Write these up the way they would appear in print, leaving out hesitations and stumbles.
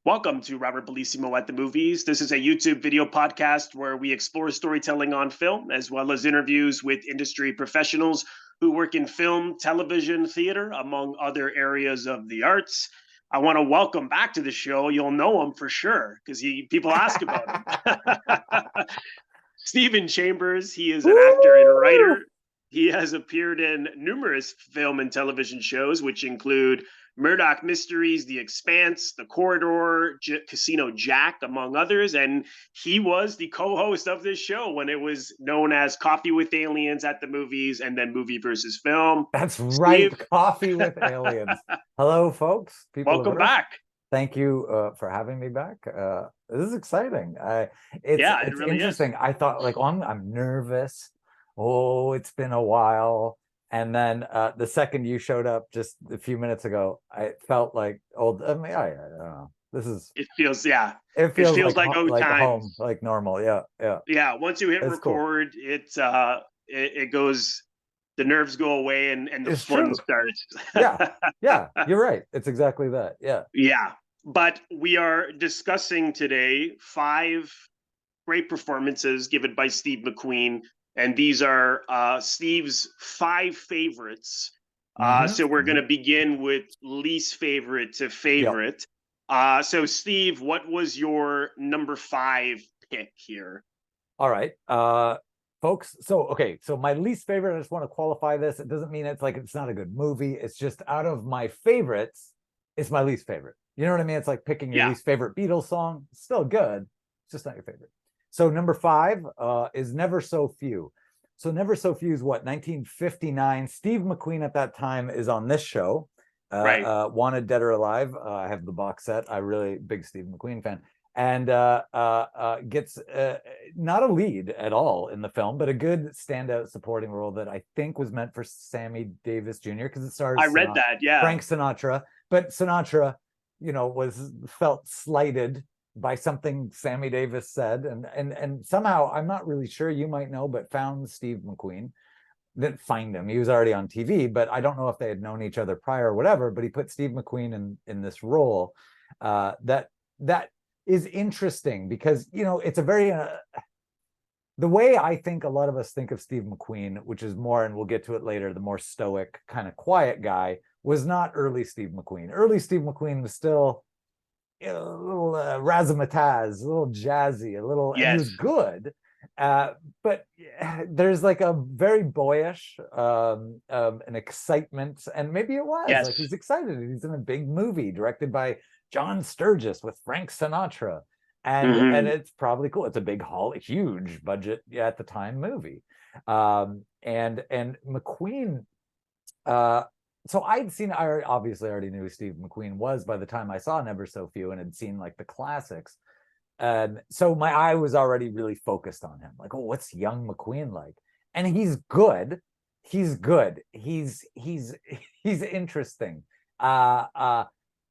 Welcome to Robert Bellissimo at the Movies. This is a YouTube video podcast where we explore storytelling on film, as well as interviews with industry professionals who work in film, television, theater, among other areas of the arts. I want to welcome back to the show. You'll know him for sure because people ask about him. Stephen Chambers. He is an actor and writer. He has appeared in numerous film and television shows, which include Murdoch Mysteries, The Expanse, The Corridor, Casino Jack, among others. And he was the co-host of this show when it was known as Coffee with Aliens at the Movies and then Movie versus Film. That's right, Coffee with Aliens. Hello, folks. Welcome back. Thank you for having me back. This is exciting. It's really interesting. Is. I thought, I'm nervous. Oh, it's been a while. And then the second you showed up just a few minutes ago, I felt like old. I mean, I don't know. This is. It feels, yeah. It feels like old times. Home, like normal. Yeah, yeah. Yeah. Once you hit record, cool. It goes. The nerves go away and the fun starts. yeah. You're right. It's exactly that. Yeah. Yeah. But we are discussing today 5 great performances given by Steve McQueen. And these are Steve's 5 favorites. So we're going to begin with least favorite to favorite. Yep. So Steve, what was your number 5 pick here? All right. Folks, so my least favorite, I just want to qualify this. It doesn't mean it's not a good movie. It's just out of my favorites, it's my least favorite. You know what I mean? It's like picking your least favorite Beatles song. It's still good. It's just not your favorite. So number 5 is Never So Few. So Never So Few is what, 1959. Steve McQueen at that time is on this show. Right. Wanted Dead or Alive. I have the box set. I really big Steve McQueen fan. And gets not a lead at all in the film, but a good standout supporting role that I think was meant for Sammy Davis Jr. because it stars. I read that, yeah. Frank Sinatra, but Sinatra, felt slighted by something Sammy Davis said, and somehow, I'm not really sure, you might know, but found Steve McQueen. Didn't find him. He was already on TV, but I don't know if they had known each other prior or whatever. But he put Steve McQueen in this role that is interesting because it's a very the way I think a lot of us think of Steve McQueen, which is more, and we'll get to it later, the more stoic, kind of quiet guy, was not early Steve McQueen. Early Steve McQueen was still a little razzmatazz, a little jazzy, a little, and he was good. But there's like a very boyish an excitement, and maybe it was like he's excited. He's in a big movie directed by John Sturges with Frank Sinatra, and it's probably cool. It's a big huge budget at the time movie, and McQueen. So I obviously already knew who Steve McQueen was by the time I saw Never So Few and had seen like the classics. So my eye was already really focused on him. Like, oh, what's young McQueen like? And he's good. He's good. He's interesting.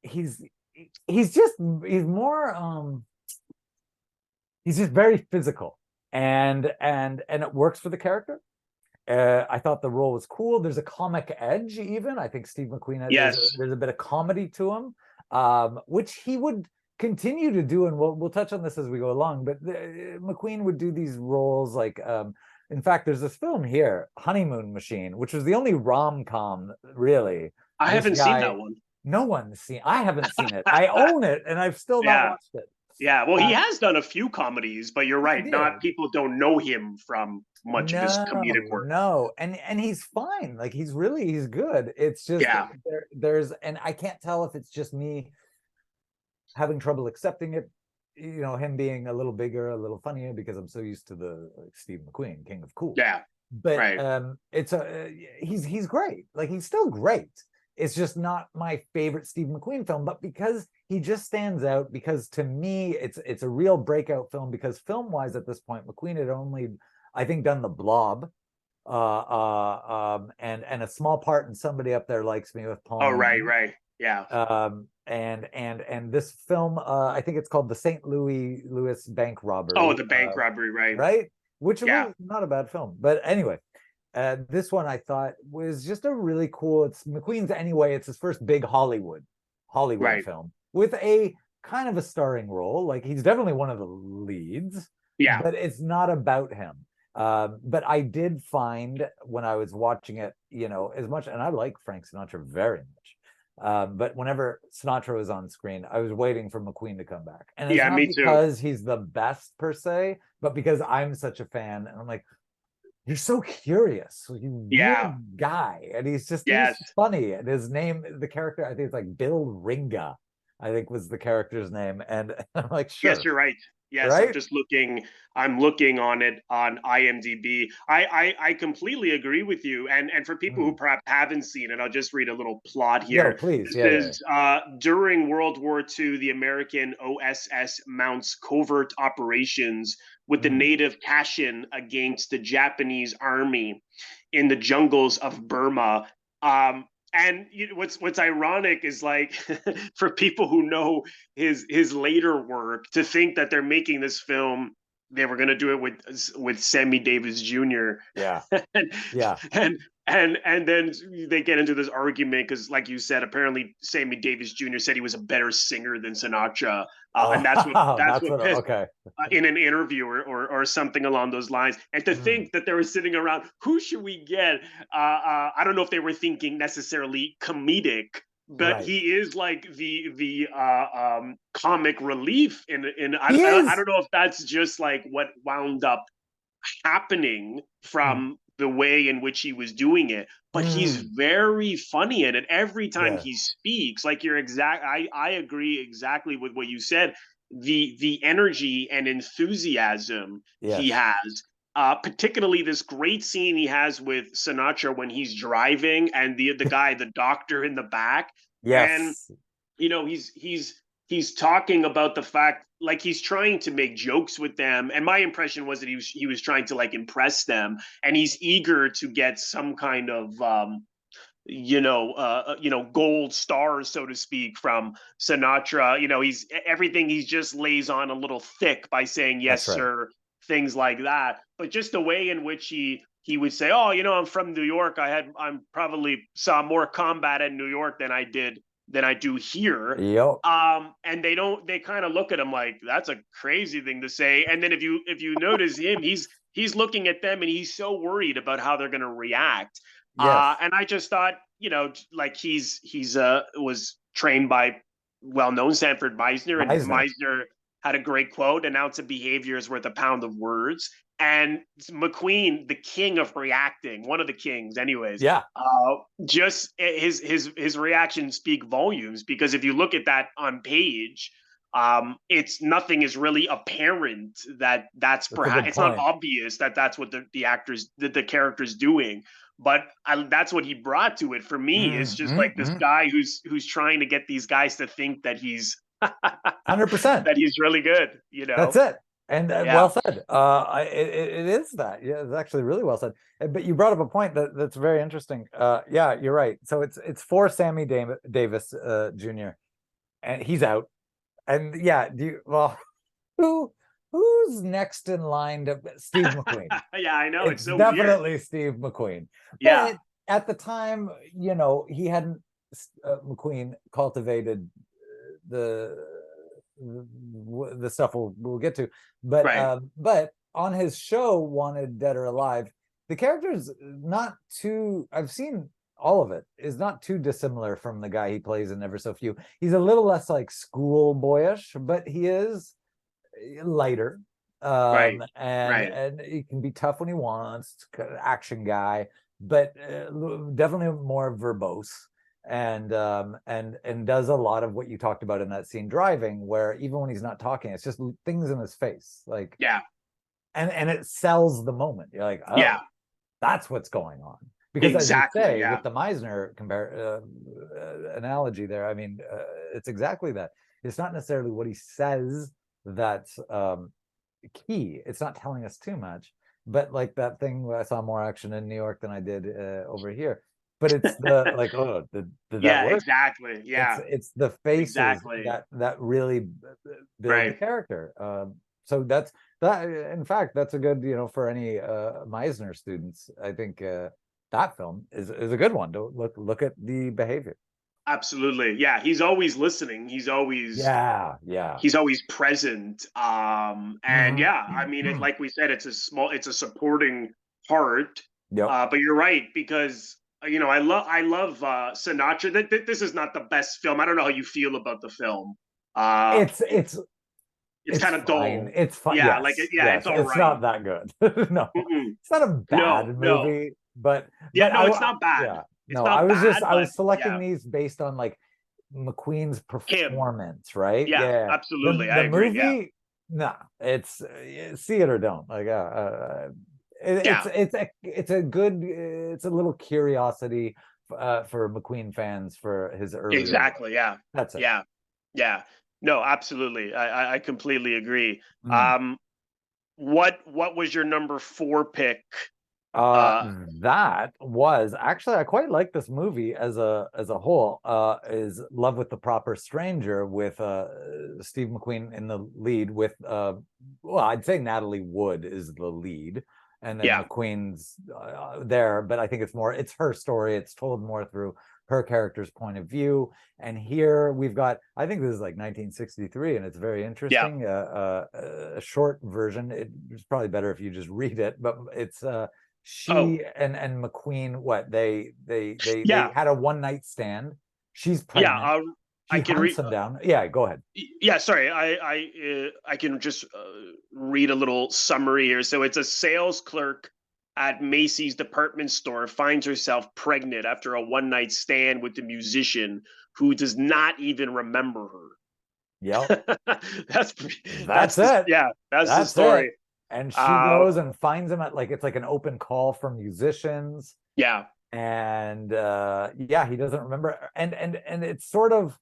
He's just very physical, and it works for the character. I thought the role was cool. There's a comic edge, even. I think Steve McQueen there's a bit of comedy to him, which he would continue to do, and we'll touch on this as we go along. But McQueen would do these roles like, in fact, there's this film here, Honeymoon Machine, which was the only rom-com really. I haven't seen that one. No one's seen. I haven't seen it. I own it, and I've still not watched it. Yeah, well, he has done a few comedies, but you're right. People don't know him from much of his comedic work. No, and he's fine. Like he's good. It's just there's, and I can't tell if it's just me having trouble accepting it. Him being a little bigger, a little funnier, because I'm so used to the Steve McQueen, King of Cool. Yeah, but it's he's great. Like he's still great. It's just not my favorite Steve McQueen film, but because he just stands out, because to me, it's a real breakout film, because film-wise at this point, McQueen had only, I think, done The Blob, and a small part in Somebody Up There Likes Me with Paul. Oh, right. Yeah. And this film, I think it's called The St. Louis Bank Robbery. Oh, the bank robbery, right. Right? Which was not a bad film. But anyway, this one I thought was just a really cool, it's McQueen's anyway, it's his first big Hollywood film with a kind of a starring role. Like he's definitely one of the leads, Yeah. but it's not about him. But I did find when I was watching it, as much, and I like Frank Sinatra very much. But whenever Sinatra was on screen, I was waiting for McQueen to come back. And it's Yeah, not me too. because he's the best per se, but because I'm such a fan. And I'm like, you're so curious, you Yeah. weird guy. And he's Yes. funny. And his name, the character, I think it's like Bill Ringa, I think was the character's name. And I'm like, sure. Yes, you're right. Yes, Right? I'm looking on it on IMDb. I completely agree with you. And for people who perhaps haven't seen it, I'll just read a little plot No, here. please. This is during World War II, the American OSS mounts covert operations with the native Kashin against the Japanese army in the jungles of Burma. And what's ironic is like for people who know his later work, to think that they're making this film, they were going to do it with Sammy Davis Jr. Yeah. and, Yeah. and then they get into this argument because, like you said, apparently Sammy Davis Jr. said he was a better singer than Sinatra, and that's what pissed okay. in an interview or something along those lines. And to think that they were sitting around, who should we get? I don't know if they were thinking necessarily comedic, but he is like the comic relief in I don't know if that's just like what wound up happening from the way in which he was doing it, but he's very funny in it. Every time he speaks, like I agree exactly with what you said. The energy and enthusiasm he has, particularly this great scene he has with Sinatra when he's driving and the guy, the doctor in the back. And he's talking about the fact, like he's trying to make jokes with them, and my impression was that he was trying to like impress them, and he's eager to get some kind of gold stars, so to speak, from Sinatra. He's everything, he just lays on a little thick by saying yes sir, things like that. But just the way in which he would say, oh, I'm from New York, I'm probably saw more combat in New York than I do here. Yep. And they kind of look at him like, that's a crazy thing to say. And then if you notice him, he's looking at them and he's so worried about how they're going to react. And I just thought, like he's was trained by well-known Sanford Meisner, and Meisner had a great quote: "An ounce of behavior is worth a pound of words." And McQueen, the king of reacting, one of the kings, anyways. Yeah. Just his reactions speak volumes, because if you look at that on page, it's nothing is really apparent that's perhaps it's not obvious that's what the character's doing. But that's what he brought to it for me. Is just like this guy who's trying to get these guys to think that he's 100%, that he's really good. That's it. And well said. It is that. Yeah, it's actually really well said. But you brought up a point that's very interesting. Yeah, you're right. So it's for Sammy Davis Jr. and he's out. And yeah, who's next in line to Steve McQueen? Yeah, I know. It's so definitely weird. Steve McQueen. Yeah. But at the time, he hadn't McQueen cultivated the stuff we'll get to, but on his show Wanted Dead or Alive, the character's not too, I've seen all of it, is not too dissimilar from the guy he plays in Never So Few. He's a little less like schoolboyish, but he is lighter, and he can be tough when he wants, kind of action guy, but definitely more verbose. And does a lot of what you talked about in that scene driving, where even when he's not talking, it's just things in his face, like and it sells the moment. You're like, oh, that's what's going on, because exactly, as you say, with the Meisner analogy there, I mean, it's exactly that. It's not necessarily what he says that's key. It's not telling us too much, but like that thing where I saw more action in New York than I did over here. But it's the like, oh, did that work? Exactly. Yeah, it's the faces that really build the character. So that's that. In fact, that's a good, for any Meisner students. I think that film is a good one to look at the behavior. Absolutely. Yeah, he's always listening. Yeah, yeah. He's always present. And Mhm. yeah, I mean, like we said, it's a supporting part. Yep. But you're right, because I love Sinatra. This is not the best film. I don't know how you feel about the film. Uh, It's it, it's it's it's kind of fine. dull. It's fine. Yeah, Yes, yeah, it's yes. all It's right. not that good. No, Mm-mm. it's not a No, bad no. movie, Yeah, but no, it's not bad. yeah, It's no. not bad, I but was selecting yeah, these based on like McQueen's him. performance, right? Yeah, Yeah. absolutely. I The agree. Yeah, movie, no, it's see it or don't. Like, yeah, it's a good, it's a little curiosity for McQueen fans for his earlier work. exactly. Yeah, That's it. yeah, yeah. No, absolutely. I completely agree. Mm. Um, what was your number four pick? Uh, Uh, that was actually, I quite like this movie as a whole. Is Love with the Proper Stranger with Steve McQueen in the lead with well, I'd say Natalie Wood is the lead, and then yeah. McQueen's there, but I think it's her story. It's told more through her character's point of view. And here we've got, I think this is like 1963, and it's very Yeah. interesting. A short version. It's probably better if you just read it, but it's Oh, she and McQueen, what they yeah. had a one night stand. She's Yeah. pregnant. I She can hunts read. him down. Yeah, go ahead. Yeah. Sorry. I can just read a little summary here. So it's a sales clerk at Macy's department store finds herself pregnant after a one night stand with the musician who does not even remember Yep, her. that's that's that's the it. yeah. That's the That's it. story. And she Uh, goes and finds him at like it's like an open call for musicians. yeah. And yeah, he doesn't remember. And it's sort of,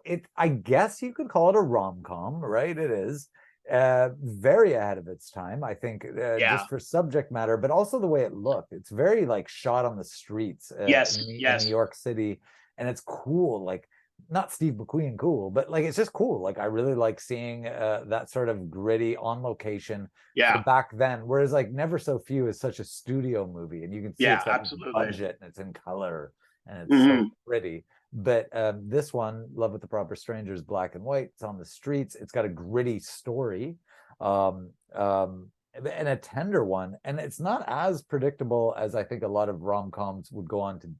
it, I guess you could call it a rom-com, right? It is very ahead of its time, I think, Yeah. just for subject matter, but also the way it looked. It's very like shot on the streets Yes. in New Yes. York City, and it's cool, like not Steve McQueen cool, but like it's just cool. Like I really like seeing that sort of gritty on location for Yeah. back then, whereas like Never So Few is such a studio movie, and you can see Yeah. it's got Absolutely. budget and it's in color and it's so Hmm. pretty. But this one, Love with the Proper Stranger, is black and white. It's on the streets. It's got a gritty story, um, and a tender one. And it's not as predictable as I think a lot of rom-coms would go on to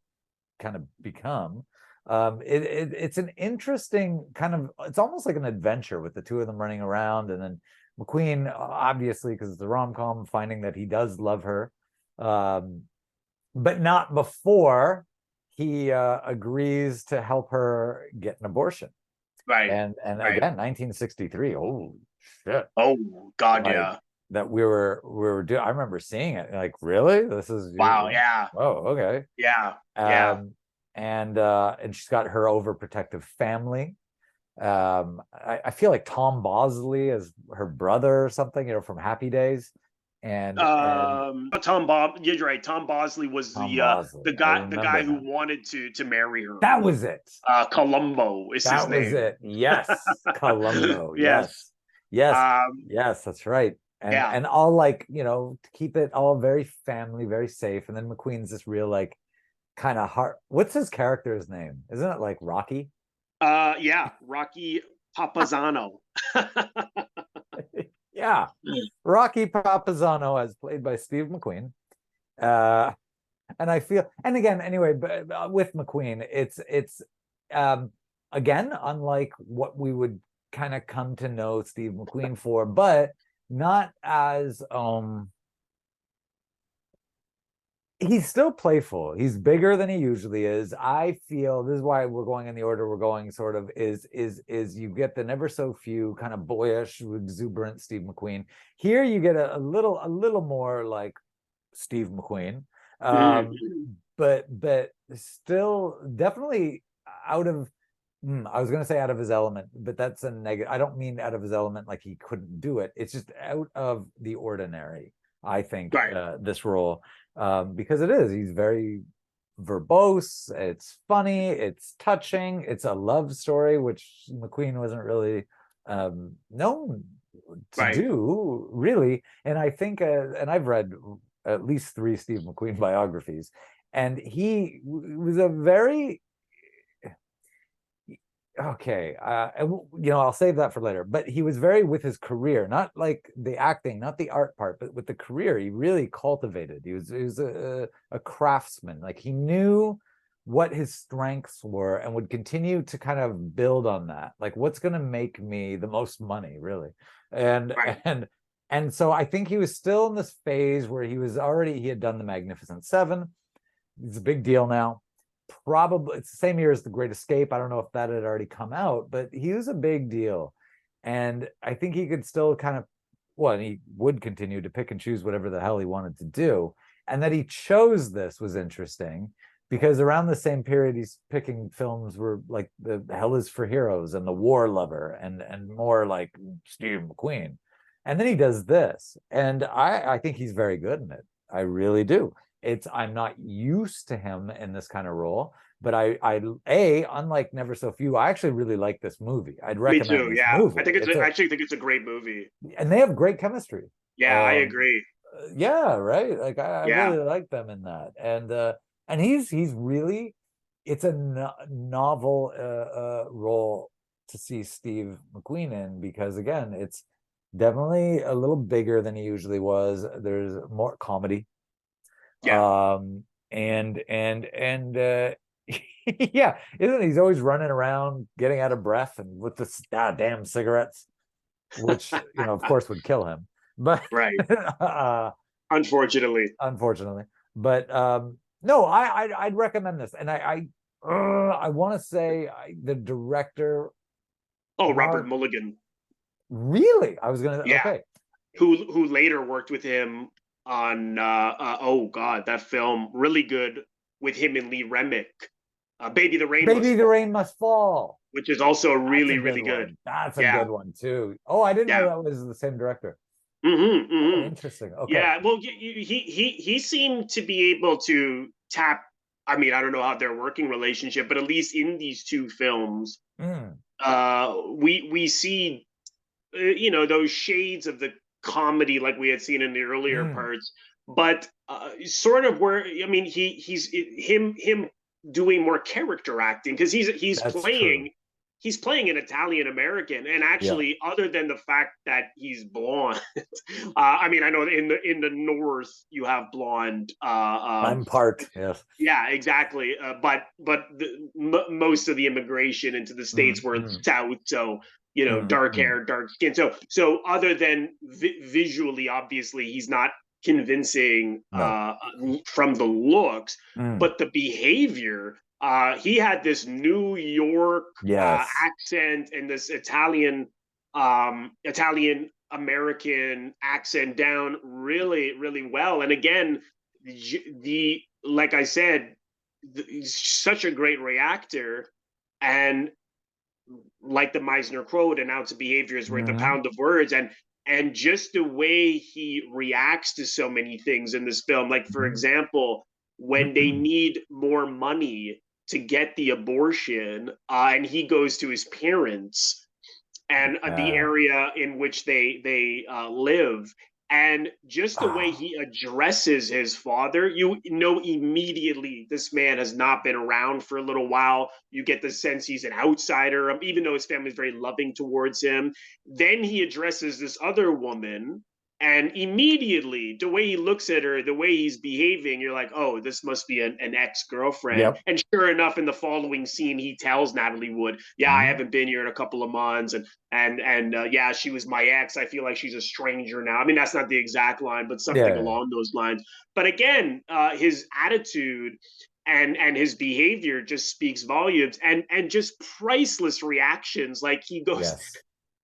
kind of become. It's an interesting kind of, it's almost like an adventure with the two of them running around. And then McQueen, obviously, because it's a rom-com, finding that he does love her, um, but not before he agrees to help her get an abortion. Right. And Right. again, 1963. Oh shit! Oh God. Like Yeah. that we were doing. I remember seeing it. Like, really? This is Wow. you? Yeah. Oh, okay. Yeah. Yeah. Um, and she's got her overprotective family. I feel like Tom Bosley is her brother or something, from Happy Days, and Tom Bob. You're right. Tom Bosley was Tom Bosley. I the remember guy who that. wanted to marry her. That was it. Columbo is his That was name. it. Yes. Columbo. Yes. Yes. Yes. Um. Yes, that's right. Yeah. And all like, to keep it all very family, very safe. And then McQueen's this real like kind of heart. What's his character's name? Isn't it like Rocky? Yeah. Rocky Papazano. Yeah. Rocky Papazano as played by Steve McQueen. Uh and I feel, and again, anyway, but with McQueen, it's again, unlike what we would kind of come to know Steve McQueen for, but not as he's still playful. He's bigger than he usually is. I feel this is why we're going in the order we're going, sort of, is you get the Never So Few kind of boyish, exuberant Steve McQueen. Here you get a little more like Steve McQueen. Mhm. But still definitely out of, I was going to say out of his element, but that's a negative. I don't mean out of his element like he couldn't do it. It's just out of the ordinary, I think, Right. this role, because it is. He's very verbose. It's funny. It's touching. It's a love story, which McQueen wasn't really known to Right. do, really. And I think, and I've read at least 3 Steve McQueen biographies, and he was a very okay. I'll save that for later. But he was very with his career, not like the acting, not the art part, but with the career. He really cultivated. He was a craftsman. Like he knew what his strengths were and would continue to kind of build on that. Like what's going to make me the most money, really, and Right. and so I think he was still in this phase where he had done the Magnificent Seven. It's a big deal now. Probably it's the same year as The Great Escape. I don't know if that had already come out, but he was a big deal. And I think he could still kind of, well, he would continue to pick and choose whatever the hell he wanted to do. And that he chose this was interesting because around the same period, he's picking films were like The Hell is for Heroes and The War Lover and more like Steve McQueen. And then he does this. And I think he's very good in it. I really do. I'm not used to him in this kind of role, but unlike Never So Few, I actually really like this movie. I'd recommend Me too. this Yeah, movie. I actually think it's a great movie. And they have great chemistry. Yeah, I agree. Yeah, right. Like I Yeah. really like them in that, and he's really, it's a novel role to see Steve McQueen in because again, it's definitely a little bigger than he usually was. There's more comedy. Yeah. And yeah, isn't he's always running around getting out of breath and with the damn cigarettes, which of course would kill him, but Right. Unfortunately. But no, I'd recommend this, and I want to say the director. Oh, Robert Mulligan. Really? I was gonna. Yeah. Okay. Who later worked with him on oh god, that film really good with him and Lee Remick, Baby the Rain Must Fall, which is also really good. That's a good one too. Oh, I didn't know that was the same director. Oh, interesting. Okay. Yeah, well, he seemed to be able to tap. I mean, I don't know how their working relationship, but at least in these two films, we see those shades of the comedy like we had seen in the earlier parts, but sort of where he's him doing more character acting because he's playing an Italian American, and actually, other than the fact that he's blonde, I know in the North you have blonde. I'm part, yes. Yeah, exactly. But most of the immigration into the States were South, so dark hair, dark skin. So other than visually, obviously, he's not convincing from the looks, but the behavior. He had this New York accent and this Italian American accent down really well. And again, like I said, he's such a great reactor, and like the Meisner quote, an ounce of behavior is worth a pound of words, and just the way he reacts to so many things in this film. Like, for example, when they need more money to get the abortion, and he goes to his parents and the area in which they live, and just the way he addresses his father, you know immediately this man has not been around for a little while. You get the sense he's an outsider, even though his family is very loving towards him. Then he addresses this other woman, and immediately the way he looks at her, the way he's behaving, you're like, oh, this must be an ex-girlfriend. Yep. And sure enough, in the following scene, he tells Natalie Wood, I haven't been here in a couple of months, and yeah, she was my ex. I feel like she's a stranger now. I mean, that's not the exact line, but something along those lines. But again, his attitude and his behavior just speaks volumes, and just priceless reactions. Like he goes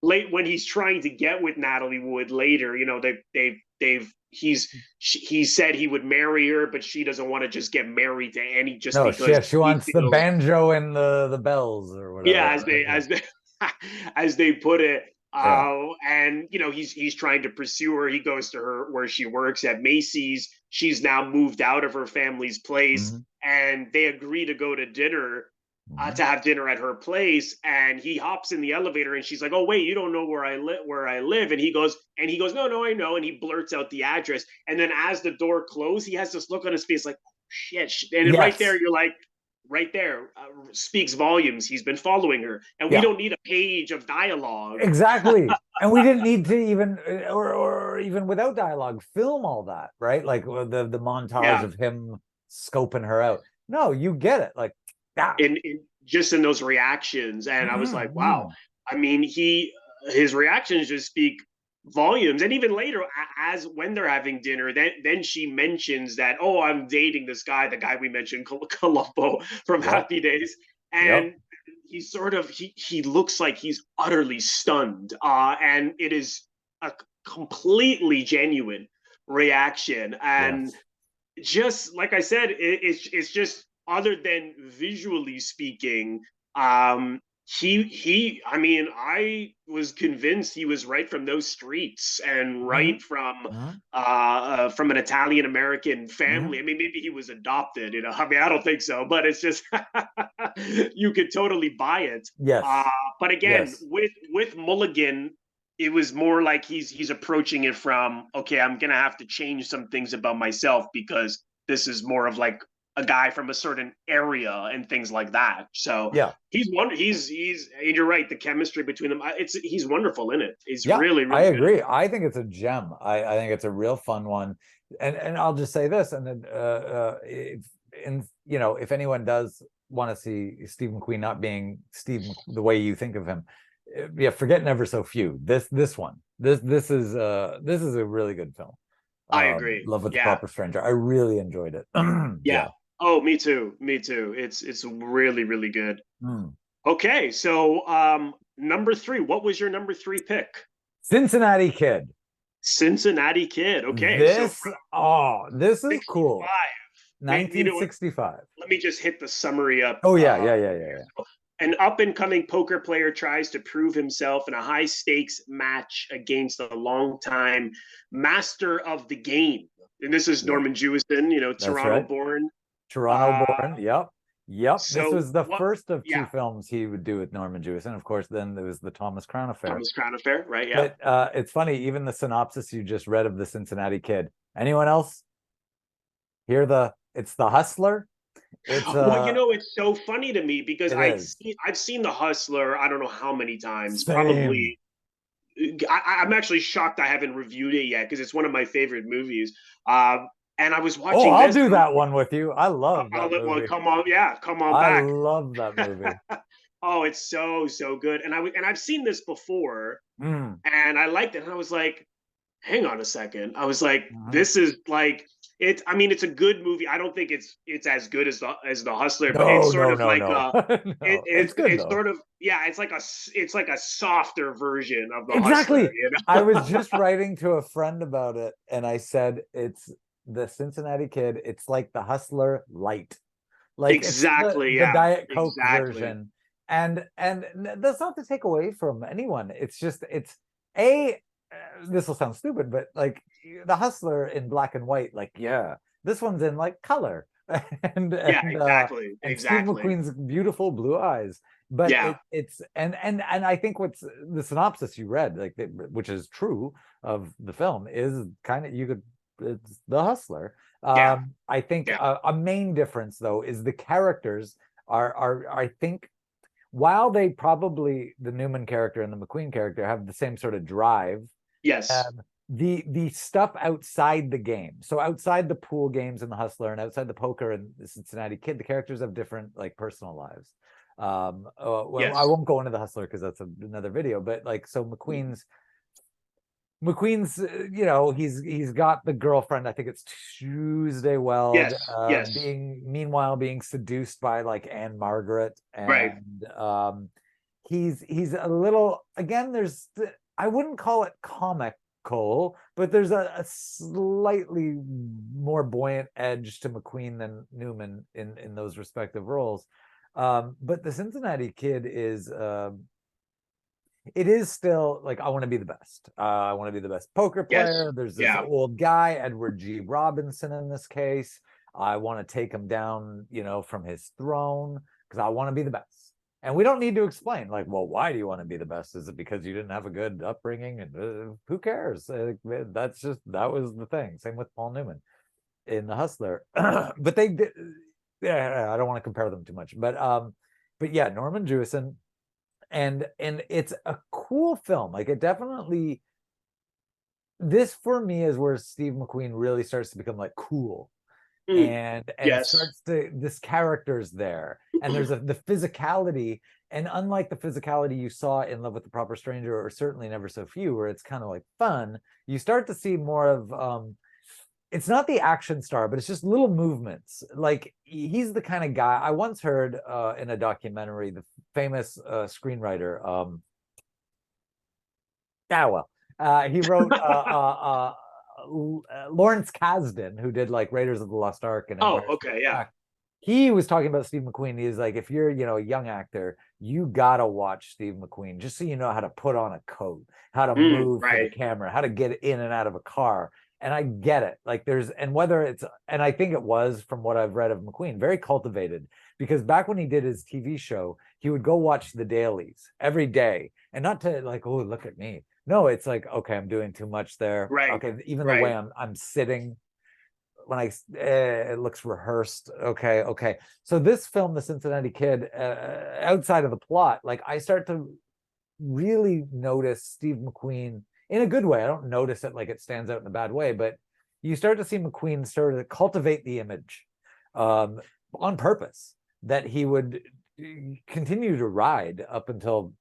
late when he's trying to get with Natalie Wood later, he said he would marry her, but she doesn't want to just get married to any because she wants the banjo and the bells or whatever. Yeah, as they put it. And he's trying to pursue her. He goes to her where she works at Macy's. She's now moved out of her family's place, and they agree to go to dinner. to have dinner at her place, and he hops in the elevator, and she's like, "Oh wait, you don't know where I live," and he goes, "No, I know," and he blurts out the address, and then as the door closed, he has this look on his face like, "Shit," and right there, Yes, you're like, right there, speaks volumes. He's been following her, and we yeah, don't need a page of dialogue. exactly. And we didn't need to even, or even without dialogue, film all that, right? Like the montage Yeah, of him scoping her out. No, you get it. Like, ah, in just in those reactions, and I was like, wow. I mean, his reactions just speak volumes. And even later, as when they're having dinner, then she mentions that, oh, I'm dating this guy, the guy we mentioned, Columbo from yep, Happy Days, yep, and he's sort of he looks like he's utterly stunned, and it is a completely genuine reaction. And yes, just like I said, it's just, other than visually speaking, um, I mean, I was convinced he was right from those streets and hmm right from an Italian American family. hmm I mean, maybe he was adopted, you know. I mean, I don't think so, but it's just you could totally buy it. Uh, yes, but again, yes, with Mulligan, it was more like he's approaching it from, okay, I'm gonna have to change some things about myself because this is more of like a guy from a certain area and things like that. So yeah. he's and you're right, the chemistry between them, he's wonderful in it. He's Yeah, really I really good in agree. it. I think it's a gem. I think it's a real fun one. And I'll just say this, and then if if anyone does want to see Steve McQueen not being the way you think of him, yeah, forget Never So Few. This one. This is a really good film. I agree. Love with the Yeah, Proper Stranger. I really enjoyed it. yeah. Yeah. Oh, me too. Me too. It's really really good. Mm. Okay, so number three. What was your number three pick? Cincinnati Kid. Cincinnati Kid. Okay, so This, oh, this is 65. cool. You know what? 1965. Let me just hit the summary up. Oh yeah, yeah, yeah, yeah, yeah. So an up and coming poker player tries to prove himself in a high stakes match against a longtime master of the game. And this is Yeah, Norman Jewison, you know, that's Toronto right. born. Toronto Uh, born. Yep. Yep. This so was the what? first of two Yeah, films he would do with Norman Jewison. Of course, then there was the Thomas Crown Affair. Thomas Crown Affair, right? Yeah. But it's funny, even the synopsis you just read of the Cincinnati Kid. Anyone else hear it's the hustler? It's Well, you know, it's so funny to me because it is. I've seen The Hustler. I don't know how many times. Same. Probably. I'm actually shocked I haven't reviewed it yet because it's one of my favorite movies. And I was Oh, watching I'll this. do that one with you. I love that Well, movie. come on, yeah, come on I back. love that movie. Oh, it's so good. And I've seen this before, Mm. and I liked it. And I was like, hang on a second. I was like, Mhm. this is like it. I mean, it's a good movie. I don't think it's as good as the Hustler, but it's No, sort no, of no, like no. No, it's good it's though. sort of, yeah. It's like a softer version of the Hustler. Exactly. You I was know? just writing to a friend about it, and I said it's the Cincinnati Kid. It's like the Hustler light, like it's Exactly. the Yeah. Diet Coke Exactly. version. And that's not to take away from anyone. It's just it's a. This will sound stupid, but like the Hustler in black and white, like yeah, this one's in like color, and Yeah. and uh, Exactly. and Steve Exactly. McQueen's beautiful blue eyes. But Yeah. it's and I think what's the synopsis you read, like which is true of the film, is kind of it's the Hustler. Yeah. I think Yeah. a main difference though is the characters are I think while they probably the Newman character and the McQueen character have the same sort of drive, Yes. the stuff outside the game, so outside the pool games and the Hustler and outside the poker and the Cincinnati Kid, the characters have different like personal lives. Well, I Yes. won't go into the Hustler because that's another video, but like so McQueen's, he's got the girlfriend. I think it's Tuesday Weld, Yes. Yes. meanwhile being seduced by like Margaret, Right. and he's a little again. I wouldn't call it comical, but there's a slightly more buoyant edge to McQueen than Newman in those respective roles. But the Cincinnati Kid is it is still like I want to be the best. I want to be the best poker Yes. player. There's this Yeah. old guy, Edward G. Robinson, in this case. I want to take him down, from his throne. because I want to be the best. And we don't need to explain, like, well, why do you want to be the best? Is it because you didn't have a good upbringing? And who cares? That was the thing. Same with Paul Newman in The Hustler. But they did, yeah, I don't want to compare them too much. But yeah, Norman Jewison. And it's a cool film. Like, it definitely, this for me is where Steve McQueen really starts to become like cool. And Yes. starts to, this character's there, and there's the physicality, and unlike the physicality you saw in Love with the Proper Stranger, or certainly Never So Few, where it's kind of like fun, you start to see more of it's not the action star, but it's just little movements. Like, he's the kind of guy I once heard in a documentary, the famous screenwriter, he wrote Lawrence Kasdan, who did like Raiders of the Lost Ark and Oh, okay, yeah. He was talking about Steve McQueen. He's like, if you're, a young actor, you gotta watch Steve McQueen just so you know how to put on a coat, how to move for the camera, how to get in and out of a car. And I get it. Like, and I think it was, from what I've read of McQueen, very cultivated, because back when he did his TV show, he would go watch the dailies every day, and not to like, oh, look at me. No, it's like, okay, I'm doing too much there. Right. Okay, even the way I'm sitting, when it looks rehearsed. Okay. So this film, The Cincinnati Kid, outside of the plot, like, I start to really notice Steve McQueen in a good way. I don't notice it like it stands out in a bad way, but you start to see McQueen start to cultivate the image on purpose, that he would continue to ride up until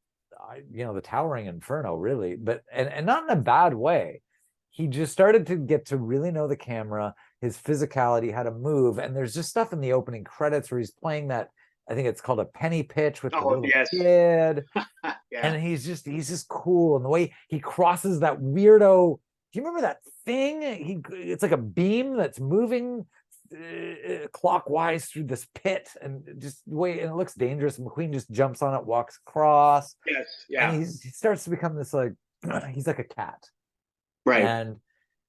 the Towering Inferno, really, but and not in a bad way. He just started to get to really know the camera, his physicality, how to move. And there's just stuff in the opening credits where he's playing that, I think it's called a penny pitch with the little kid. And he's just cool. And the way he crosses that weirdo, do you remember that thing? It's like a beam that's moving clockwise through this pit, and just the way, and it looks dangerous. McQueen just jumps on it, walks across. Yes, yeah. And he starts to become this, like, he's like a cat. Right.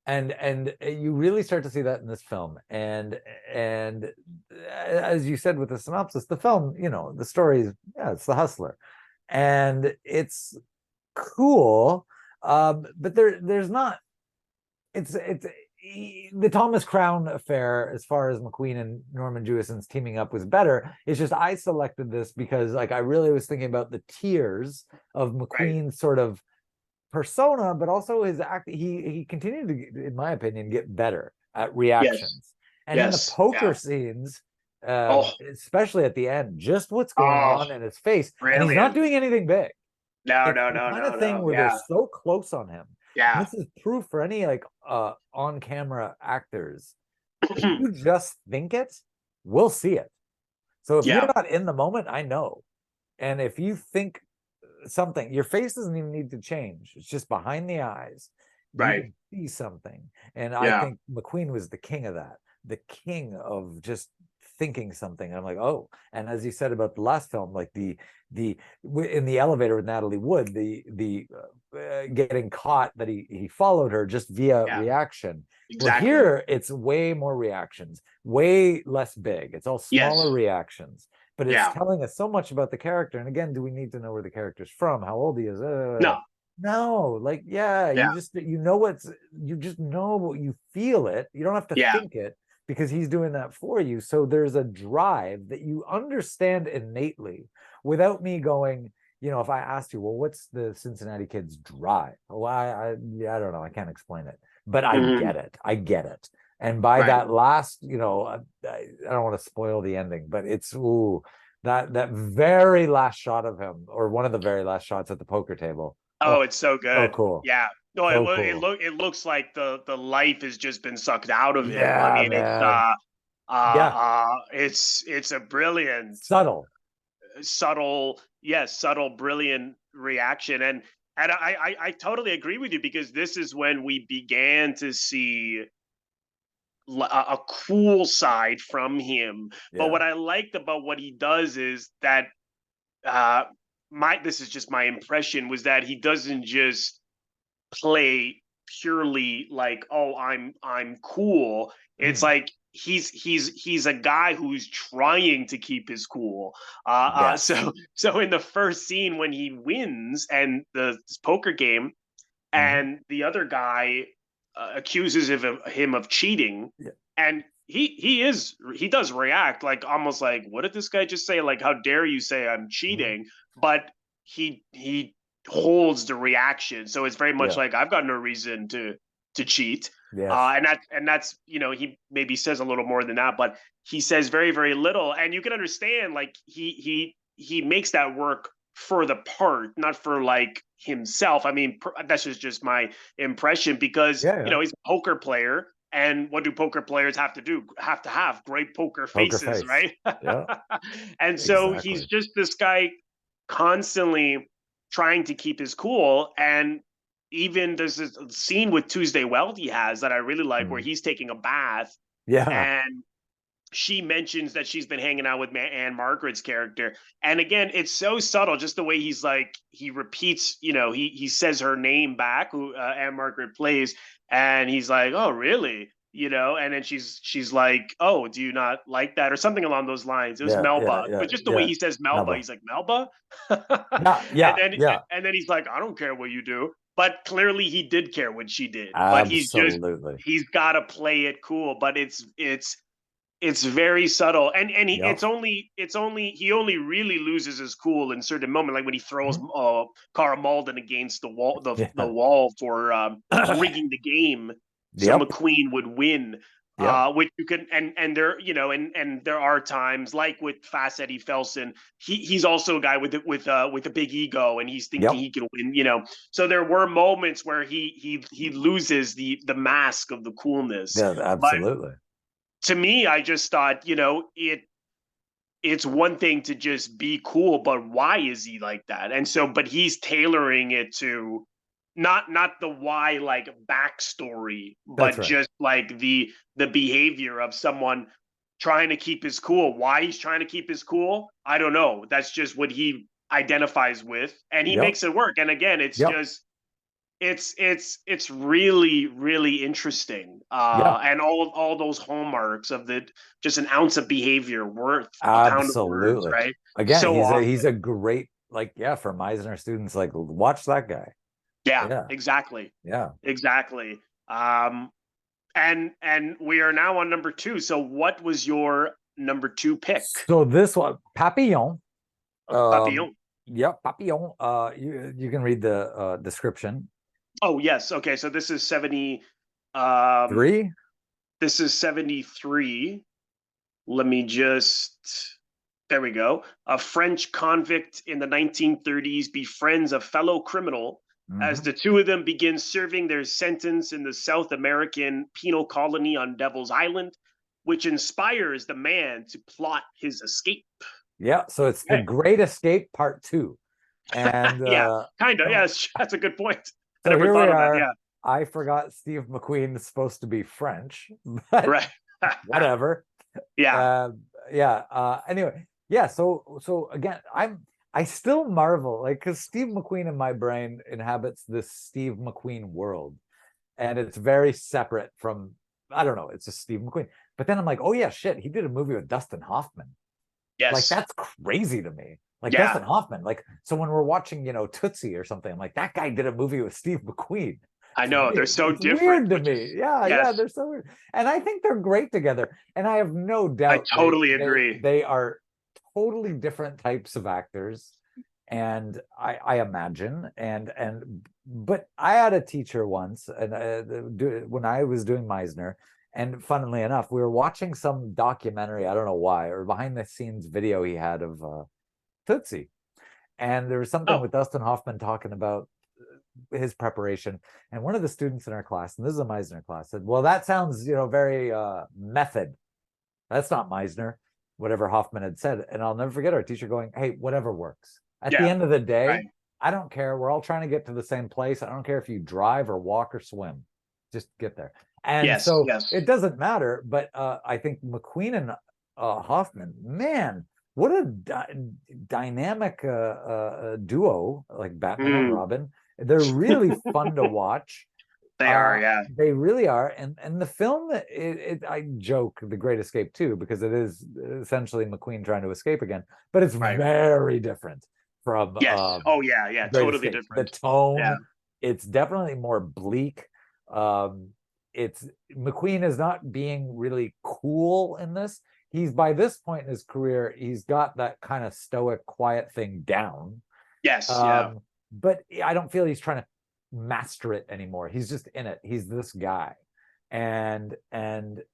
And you really start to see that in this film. And as you said with the synopsis, the film, the story is, it's The Hustler, and it's cool. But there's not, it's the Thomas Crown affair, as far as McQueen and Norman Jewison's teaming up, was better. It's just, I selected this because, like, I really was thinking about the tiers of McQueen's sort of persona, but also his act. He continued to, in my opinion, get better at reactions. And in the poker scenes, especially at the end, just what's going on in his face. Brilliant. And he's not doing anything big. No. Kind of thing where they're so close on him. Yeah. And this is proof for any, like, on-camera actors. If you just think it, we'll see it. So if you're not in the moment, I know. And if you think something, your face doesn't even need to change. It's just behind the eyes. You can see something. And I think McQueen was the king of that. The king of just thinking something. And I'm like, oh. And as you said about the last film, like the in the elevator with Natalie Wood, the getting caught that he followed her just via reaction. Exactly. Well, here it's way more reactions, way less big. It's all smaller reactions, but it's telling us so much about the character. And again, do we need to know where the character's from, how old he is? No, like, you just know, you feel it. You don't have to think it, because he's doing that for you. So there's a drive that you understand innately without me going, if I asked you, well, what's the Cincinnati Kid's drive? Well, I don't know. I can't explain it, but I get it. And by that last, I don't want to spoil the ending, but it's, that very last shot of him, or one of the very last shots at the poker table. Oh, it's so good. So cool. Yeah. No, so cool. It looks like the life has just been sucked out of him. I mean, it's a brilliant, subtle, brilliant reaction. And I totally agree with you, because this is when we began to see a cool side from him. But what I liked about what he does is that this is just my impression, was that he doesn't just play purely like, oh, I'm cool. It's like he's a guy who's trying to keep his cool. Yes. So in the first scene when he wins and the poker game, and the other guy accuses him of cheating, Yeah. and he does react like almost like, what did this guy just say? Like, how dare you say I'm cheating? But he holds the reaction, so it's very much Yeah. like, I've got no reason to cheat. Yes. And that's, you know, he maybe says a little more than that, but he says very, very little, and you can understand like he makes that work for the part, not for like himself. I mean, that's just my impression, because Yeah, you know, he's a poker player, and what do poker players have to do? Have to have great poker faces, face. right? Yeah. And so he's Exactly. just this guy constantly trying to keep his cool. And even there's this scene with Tuesday Weld he has that I really like, where he's taking a bath, Yeah. and she mentions that she's been hanging out with Anne Margaret's character. And again, it's so subtle, just the way he's like, he repeats, you know, he says her name back, who Anne Margaret plays, and he's like, oh, really? You know, and then she's like, oh, do you not like that? Or something along those lines. It was Yeah. Melba, Yeah. but just the way Yeah. he says Melba, he's like, Melba? Yeah. Yeah. Yeah. And then he's like, I don't care what you do. But clearly he did care what she did. But Absolutely. he's got to play it cool. But it's very subtle, and Yep. it's only he only really loses his cool in certain moment, like when he throws Karl Malden against the wall, the wall for rigging the game, so Yep. McQueen would win. Yep. Which you can, and there, you know, and there are times like with Fast Eddie Felson, he's also a guy with a big ego, and he's thinking he can win, you know. So there were moments where he loses the mask of the coolness. Yeah. Absolutely. To me, I just thought, you know, it's one thing to just be cool, but why is he like that? And so, but he's tailoring it to not the why like backstory, but That's right. just like the behavior of someone trying to keep his cool. Why he's trying to keep his cool, I don't know. That's just what he identifies with, and he makes it work. And again, it's just it's really, really interesting, and all those hallmarks of the just an ounce of behavior worth a pound of words, right? Again, So he's a great, like, for Meisner students, like, watch that guy. exactly, Yeah. exactly. And we are now on number 2. So what was your number 2 pick? So this one, Papillon. Papillon. Papillon. You can read the description. Oh, yes. Okay, so this is 70. 3. This is 73. Let me just. There we go. A French convict in the 1930s befriends a fellow criminal as the two of them begin serving their sentence in the South American penal colony on Devil's Island, which inspires the man to plot his escape. Yeah, so it's The Great Escape Part 2. And yeah, kind of. Yes, that's a good point. I so never here thought we of are. that. Yeah. I forgot Steve McQueen is supposed to be French, but right. whatever. Yeah. Anyway, so again, I still marvel, like, because Steve McQueen in my brain inhabits this Steve McQueen world, and it's very separate from, I don't know, it's just Steve McQueen. But then I'm like, oh yeah, shit, he did a movie with Dustin Hoffman. Yes. Like, that's crazy to me. Like, Dustin Hoffman. Like, so when we're watching, you know, Tootsie or something, I'm like, that guy did a movie with Steve McQueen. I know, they're so Weird different. to me. Yeah, they're so weird. And I think they're great together. And I have no doubt. I totally agree. They are totally different types of actors. And I imagine, but I had a teacher once, and when I was doing Meisner, and funnily enough, we were watching some documentary, I don't know why, or behind the scenes video he had of Tootsie. And there was something with Dustin Hoffman talking about his preparation. And one of the students in our class, and this is a Meisner class, said, well, that sounds, you know, very method. That's not Meisner, whatever Hoffman had said. And I'll never forget our teacher going, hey, whatever works. At the end of the day, I don't care. We're all trying to get to the same place. I don't care if you drive or walk or swim. Just get there. And it doesn't matter. But I think McQueen and Hoffman, man, what a dynamic duo, like Batman and Robin. They're really fun to watch. They are, yeah. They really are, and the film, I joke The Great Escape too, because it is essentially McQueen trying to escape again, but it's Right. very different from Yes. Oh yeah, yeah. Great Totally Escape. The different. Yeah. tone, it's definitely more bleak. It's McQueen is not being really cool in this. He's by this point in his career, he's got that kind of stoic, quiet thing down. Yes. Yeah. But I don't feel he's trying to master it anymore. He's just in it. He's this guy. And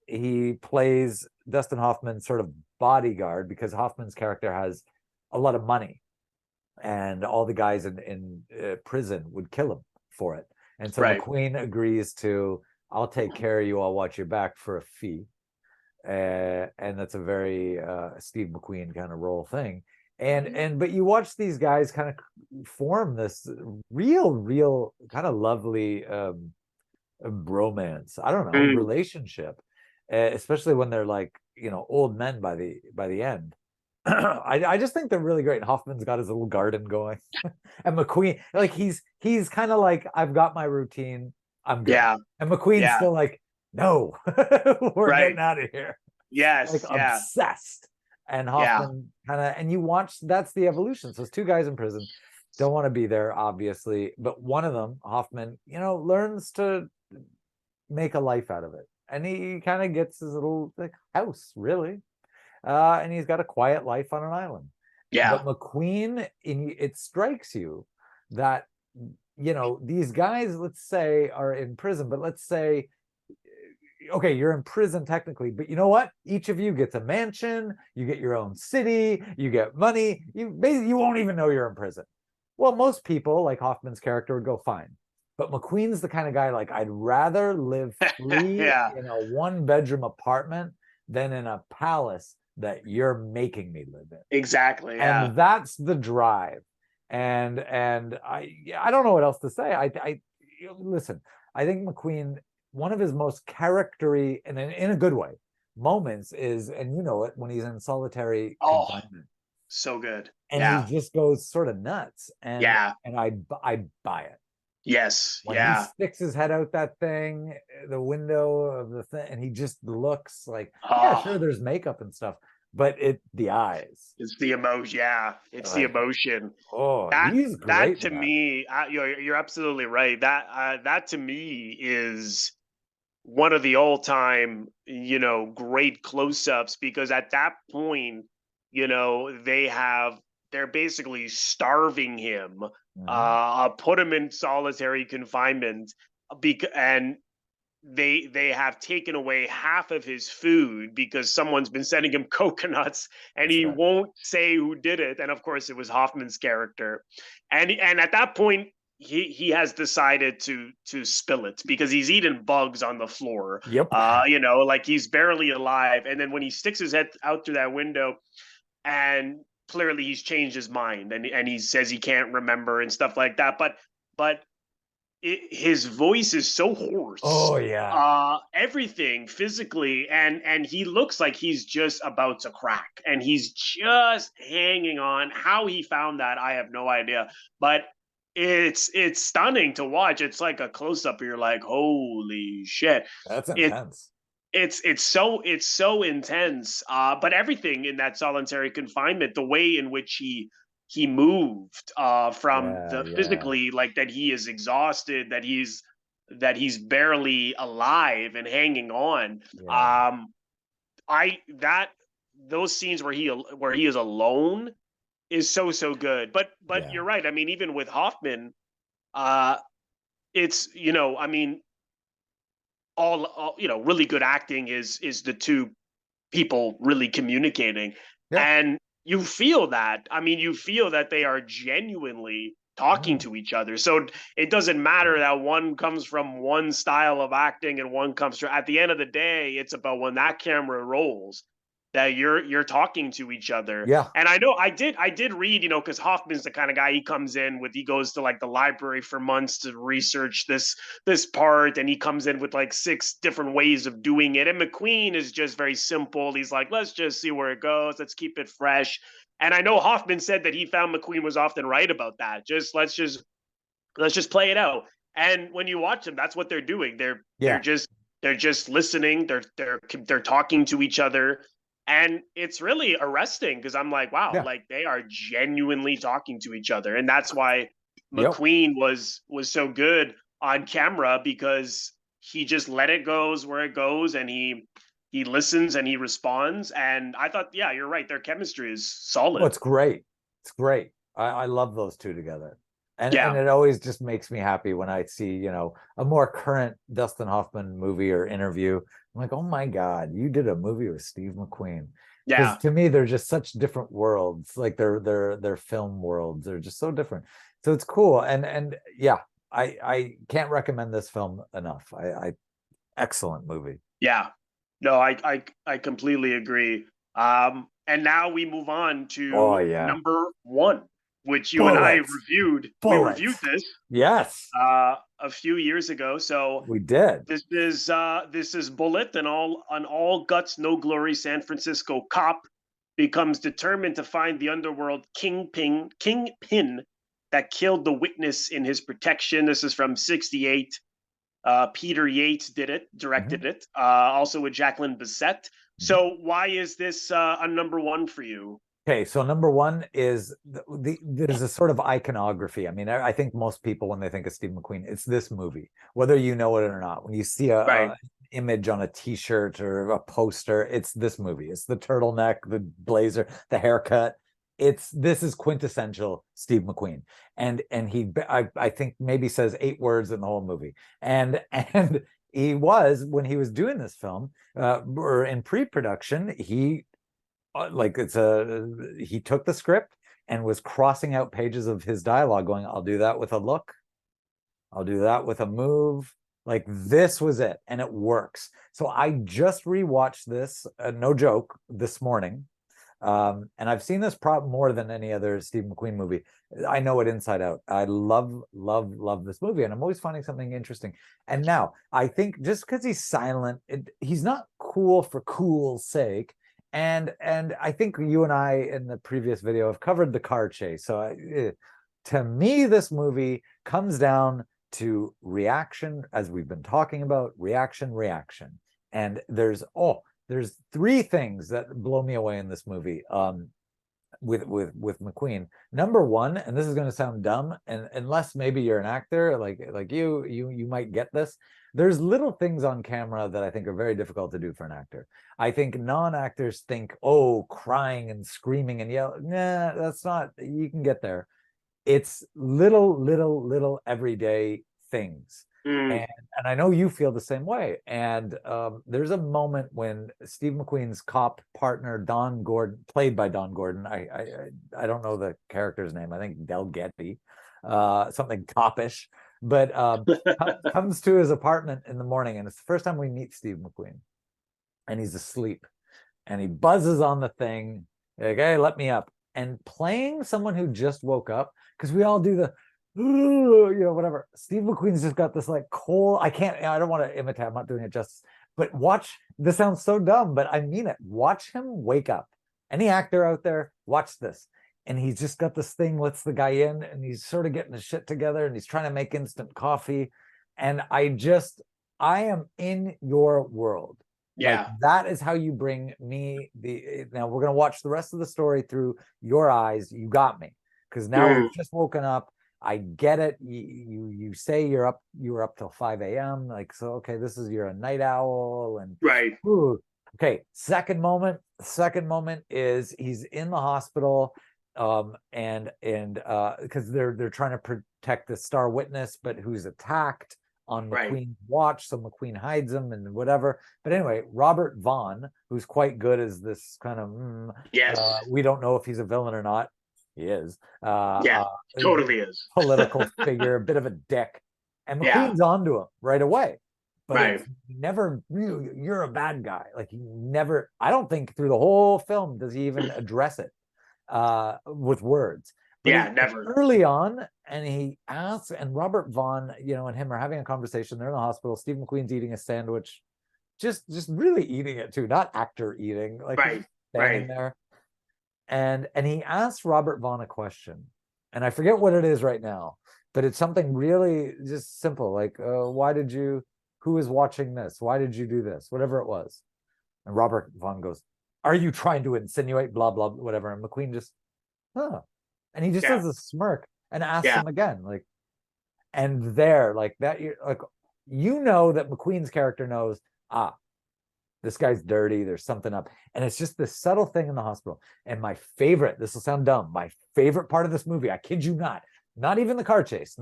he plays Dustin Hoffman's sort of bodyguard, because Hoffman's character has a lot of money, and all the guys in prison would kill him for it. And so Right. McQueen agrees to, I'll take care of you, I'll watch your back for a fee. And that's a very Steve McQueen kind of role thing. But you watch these guys kind of form this real kind of lovely bromance, I don't know, relationship, especially when they're like, old men by the end. I just think they're really great. Hoffman's got his little garden going, and McQueen, like, he's kind of like, I've got my routine, I'm good. Yeah. And McQueen's Yeah. still like, no, we're Right. getting out of here. Yes. Like, Yeah. obsessed. And Hoffman kind of, and you watch, that's the evolution. So it's two guys in prison, don't want to be there, obviously, but one of them, Hoffman, learns to make a life out of it, and he kind of gets his little house, really, and he's got a quiet life on an island. Yeah. But McQueen, it strikes you that these guys, let's say, are in prison, but let's say, okay, you're in prison technically, but you know what? Each of you gets a mansion, you get your own city, you get money, you won't even know you're in prison. Well, most people, like Hoffman's character, would go, fine. But McQueen's the kind of guy, like, I'd rather live free in a one-bedroom apartment than in a palace that you're making me live in. Exactly. Yeah. And that's the drive. And I don't know what else to say. I listen, I think McQueen, one of his most charactery, and in a good way, moments is, and it, when he's in solitary confinement. So good. And he just goes sort of nuts. And I buy it. Yes. When he sticks his head out that thing, the window of the thing, and he just looks like, yeah, sure, there's makeup and stuff, but the eyes. It's the emoji. Yeah, it's the emotion. Oh, he's great. That to me, you're absolutely right. That to me is one of the all-time, great close-ups, because at that point, they're basically starving him, put him in solitary confinement, and they have taken away half of his food because someone's been sending him coconuts, and he won't say who did it. And of course, it was Hoffman's character, and at that point, he has decided to spill it because he's eating bugs on the floor. Yep. Like, he's barely alive. And then when he sticks his head out through that window, and clearly he's changed his mind, and he says he can't remember and stuff like that. But his voice is so hoarse. Oh yeah. Everything physically, and he looks like he's just about to crack, and he's just hanging on. How he found that, I have no idea. But it's stunning to watch. It's like a close up. You're like, holy shit, that's intense. It's so intense. But everything in that solitary confinement, the way in which he moved, from physically, like, that he is exhausted, that he's barely alive and hanging on. Those scenes where he is alone is so good. But you're right. I mean, even with Hoffman, it's, I mean, all really good acting is the two people really communicating. And you feel that. I mean, you feel that they are genuinely talking to each other. So it doesn't matter that one comes from one style of acting and one comes from, at the end of the day, it's about when that camera rolls, that you're talking to each other. Yeah. And I know I did read, because Hoffman's the kind of guy, he goes to, like, the library for months to research this part, and he comes in with like 6 different ways of doing it. And McQueen is just very simple. He's like, let's just see where it goes. Let's keep it fresh. And I know Hoffman said that he found McQueen was often right about that. Let's just play it out. And when you watch them, that's what they're doing. Yeah. They're just listening. They're talking to each other, and it's really arresting because I'm like, wow, Yeah. like they are genuinely talking to each other, and that's why Yep. McQueen was so good on camera, because he just let it goes where it goes, and he listens and he responds. And I thought, yeah, you're right. Their chemistry is Oh, solid. it's great. It's great. I love those two together. And Yeah, it always just makes me happy when I see, you know, a more current Dustin Hoffman movie or interview. I'm like, oh my God, you did a movie with Steve McQueen. Because yeah, to me, they're just such different worlds. Like they're film worlds. They're just so different. So it's cool. And yeah, I can't recommend this film enough. I excellent movie. yeah. No, I completely agree. And now we move on Oh to yeah. number one, which you and I Bullitt. reviewed. We Bullitt. reviewed this Yes, a few years ago. So we did. this is Bullitt, an all guts no glory San Francisco cop becomes determined to find the underworld kingpin that killed the witness in his protection. This is from '68. Peter Yates directed Mhm. it, also with Jacqueline Bisset. Mhm. So why is this a number one for you? Okay, so number one is there's a sort of iconography. I mean, I think most people, when they think of Steve McQueen, it's this movie, whether you know it or not. When you see Right. a image on a T-shirt or a poster, it's this movie. It's the turtleneck, the blazer, the haircut. This is quintessential Steve McQueen, and I think maybe says 8 words in the whole movie, and he was when he was doing this film or in pre-production, like he took the script and was crossing out pages of his dialogue going, I'll do that with a look, I'll do that with a move. Like this was it, and it works. So I just rewatched this, no joke, this morning. And I've seen this prop more than any other Steve McQueen movie. I know it inside out. I love this movie, and I'm always finding something interesting. And now I think just because he's silent, he's not cool for cool's sake. And I think you and I in the previous video have covered the car chase. So to me, this movie comes down to reaction, as we've been talking about, reaction. And there's 3 things that blow me away in this movie with McQueen. Number one, and this is going to sound dumb, and unless maybe you're an actor like you might get this. There's little things on camera that I think are very difficult to do for an actor. I think non-actors think, oh, crying and screaming and yelling. Nah, that's not, you can get there. It's little everyday things. Mm, And I know you feel the same way. And there's a moment when Steve McQueen's cop partner, Don Gordon, played by Don Gordon, I don't know the character's name. I think Del Getty, something copish, but comes to his apartment in the morning, and it's the first time we meet Steve McQueen, and he's asleep, and he buzzes on the thing, like, hey, let me up. And playing someone who just woke up, because we all do the, you know, whatever. Steve McQueen's just got this like cold, I don't want to imitate, I'm not doing it justice, but watch, this sounds so dumb, but I mean it. Watch him wake up. Any actor out there, watch this. And he's just got this thing, lets the guy in, and he's sort of getting his shit together, and he's trying to make instant coffee. And I am in your world. Like yeah. that is how you bring me now we're going to watch the rest of the story through your eyes. You got me, because now Mm, we've just woken up. I get it. You say you were up till 5 a.m. Like, so okay, this is, you're a night owl. And right. ooh, okay, second moment is he's in the hospital, and because they're trying to protect the star witness, but who's attacked on Right. McQueen's watch, so McQueen hides him and whatever. But anyway, Robert Vaughn, who's quite good as this kind of Yes. we don't know if he's a villain or not. He is. Yeah. Totally is. Political figure, a bit of a dick. And Yeah. McQueen's onto him right away. But Right. he never, you're a bad guy. Like he never, I don't think through the whole film does he even address it with words. But Yeah. Never. early on, and he asks, and Robert Vaughn, you know, and him are having a conversation. They're in the hospital. Steve McQueen's eating a sandwich, just really eating it too, not actor eating, like Right. standing Right. there. And he asks Robert Vaughn a question, and I forget what it is right now, but it's something really just simple, like, who is watching this? Why did you do this? Whatever it was. And Robert Vaughn goes, are you trying to insinuate blah, blah, whatever? And McQueen just, huh. And he just does a smirk and asks him again, like, and there, like that, like, you know that McQueen's character knows, this guy's dirty, there's something up. And it's just this subtle thing in the hospital. And my favorite, this will sound dumb, my favorite part of this movie, I kid you not even the car chase,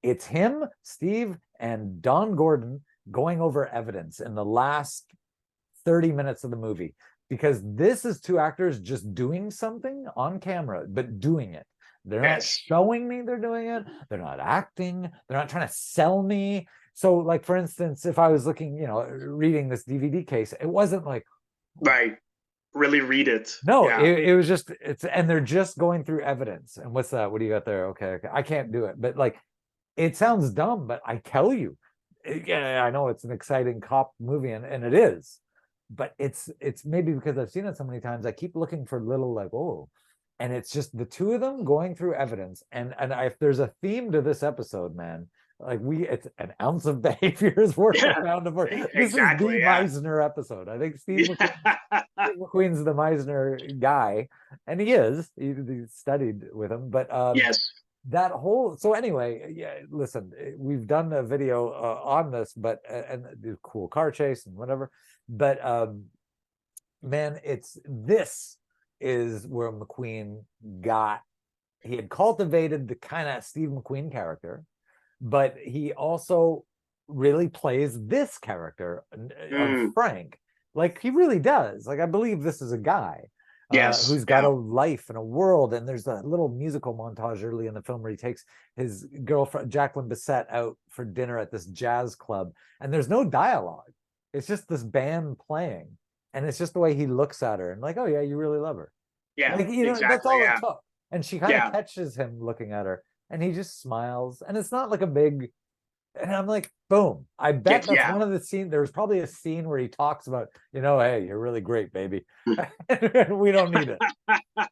it's him, Steve, and Don Gordon going over evidence in the last 30 minutes of the movie, because this is two actors just doing something on camera, but doing it. They're not showing me they're doing it. They're not acting. They're not trying to sell me. So, like, for instance, if I was looking, reading this DVD case, it wasn't like, really read it. No, it was just, and they're just going through evidence. And what's that? What do you got there? Okay. I can't do it. But like, it sounds dumb, but I tell you, I know it's an exciting cop movie, and it is, but it's maybe because I've seen it so many times, I keep looking for little, like, and it's just the two of them going through evidence. And if there's a theme to this episode, man, like, it's an ounce of behavior is worth a pound of work. This is the Meisner episode. I think Steve McQueen's the Meisner guy, and he is. He studied with him, but that whole, so anyway, listen, we've done a video on this, but and the cool car chase and whatever, but man, this is where McQueen he had cultivated the kind of Steve McQueen character, but he also really plays this character of Frank, like he really does. Like, I believe this is a guy who's got a life and a world. And there's a little musical montage early in the film where he takes his girlfriend Jacqueline Bisset out for dinner at this jazz club, and there's no dialogue. It's just this band playing, and it's just the way he looks at her and like, oh yeah, you really love her. Like, that's all it took. And she kind of catches him looking at her, and he just smiles, and it's not like a big, and I'm like, boom. I bet that's one of the scenes. There's probably a scene where he talks about, hey, you're really great, baby. We don't need it.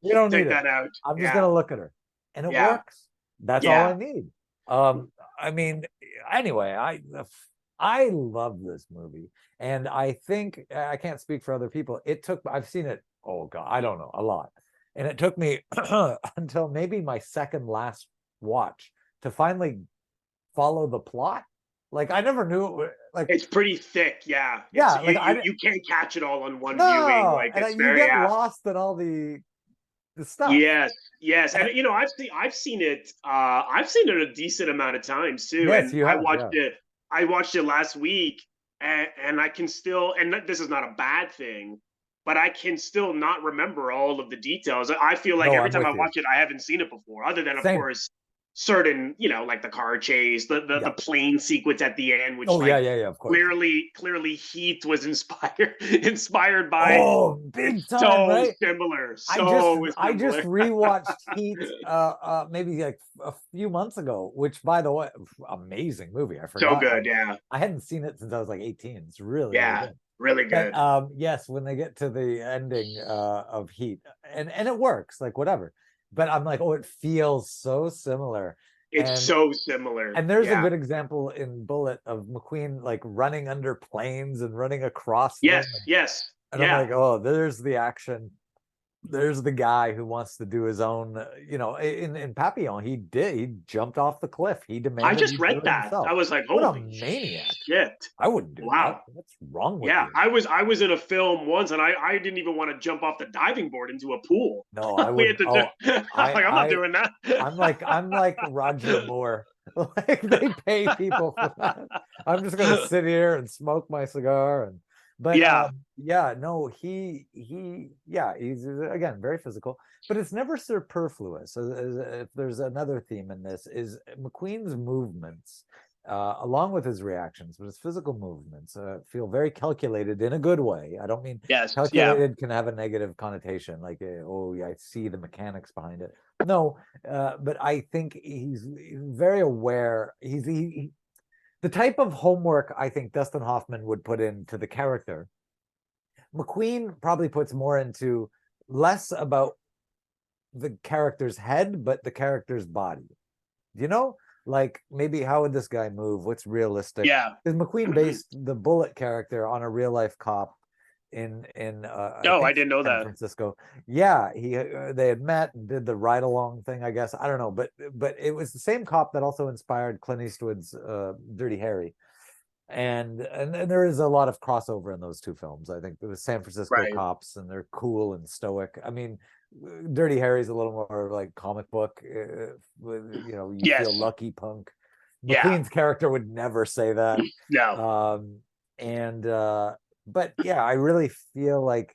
We don't need it. Out. I'm just gonna look at her, and it works. That's all I need. I mean, anyway, I love this movie, and I think, I can't speak for other people. I've seen it, oh God, I don't know, a lot, and it took me until maybe my second last watch to finally follow the plot. Like, I never knew it. Like, it's pretty thick, like, you can't catch it all on one viewing. Like, and you get lost in all the stuff. Yes, and I've seen it a decent amount of times too. Yes, and I watched it last week, and I can still, and this is not a bad thing, but I can still not remember all of the details. I feel like every time I watch it, I haven't seen it before, other than, of course, certain, like the car chase, the plane sequence at the end, which of course. Clearly Heath was inspired by. Big time, right? Similar. I just rewatched Heath maybe like a few months ago, which, by the way, amazing movie. I forgot. So good, I hadn't seen it since I was like 18. It's really good. Really good. But, yes, when they get to the ending of Heat, and it works, like, whatever. But I'm like, it feels so similar. It's so similar. And there's a good example in Bullitt of McQueen, like, running under planes and running across them. And I'm like, there's the action. There's the guy who wants to do his own, in Papillon, he jumped off the cliff. He demanded. I just read that. Himself. I was like, what a maniac. Shit. I wouldn't do that. What's wrong with you? I was in a film once, and I didn't even want to jump off the diving board into a pool. No, I wouldn't. I'm not doing that. I'm like Roger Moore. Like, they pay people for that. I'm just gonna sit here and smoke my cigar he's again very physical, but it's never superfluous. If there's another theme in this, is McQueen's movements, along with his reactions, but his physical movements feel very calculated in a good way. I don't mean calculated can have a negative connotation, like, I see the mechanics behind it. No, but I think he's very aware. He the type of homework I think Dustin Hoffman would put into the character, McQueen probably puts more into, less about the character's head, but the character's body. you know, like maybe how would this guy move? What's realistic? Yeah. Because McQueen based the Bullitt character on a real life cop in I Oh, I think didn't know San that. Francisco. Yeah, they had met and did the ride along thing, I guess. I don't know, but it was the same cop that also inspired Clint Eastwood's Dirty Harry. And there is a lot of crossover in those two films. I think it was San Francisco Right. cops, and they're cool and stoic. I mean, Dirty Harry's a little more like comic book. You know, you feel Yes. lucky punk. Yeah. McQueen's character would never say that. No. And but yeah, I really feel like,